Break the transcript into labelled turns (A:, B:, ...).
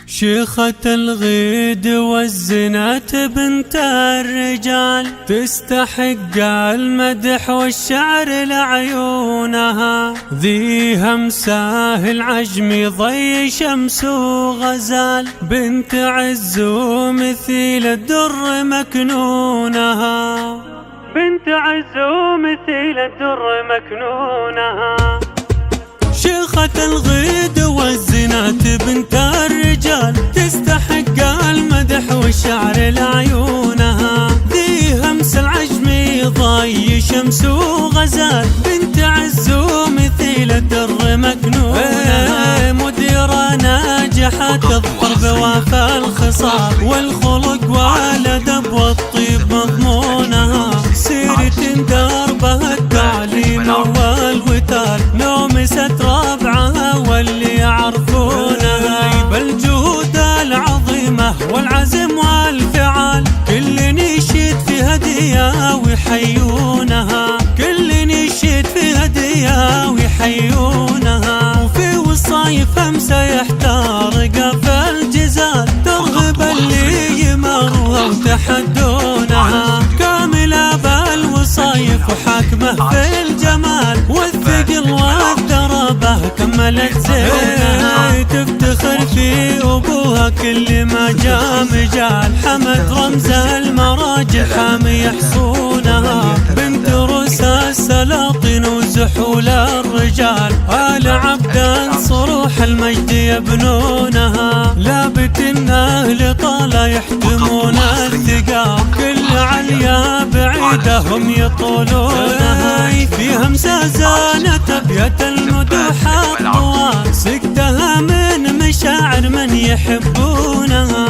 A: شيخة الغيد والزنات بنت الرجال، تستحق المدح والشعر لعيونها. ذي همساه العجم ضي شمس وغزال، بنت عز ومثيل الدر مكنونها. بنت عز ومثيل الدر مكنونها. شيخة الغيد والزنات بنت الرجال، تستحق المدح والشعر لعيونها. ذي همس العجم ضي شمس وغزال، بنت عز ومثيل الدر مكنونها. مديرة ناجحة تظفر بوفاء الخصال، والخلق والأدب والطيب مضمونها. سيرة دربها التعليم والوتال، نومست ربعها واللي يعرفونها. بالجهود العظيمة والعزم والفعال، كل نشيد في هدية ويحيونها. كل نشيد في هدية ويحيونها. وفي وصايف همسة يحترق في الجزال، ترغب اللي يمروها وتحدونها. كاملة بالوصايف وحاكمة في الجمال، والثقل والدربة كملت زينها. تفتخر في أبوها كل ما جاء مجال، حمد رمز المراجل حامي حصونها. بنت روس السلاطين وزحول الرجال، آل عبد صروح المجد يبنونها. لابت أهل طالة يحتمون الثقة، كل عليا بعيدة هم يطولونها. في همسة زانت أبيات المدوح الطوال، سقتها من مشاعر من يحبونها.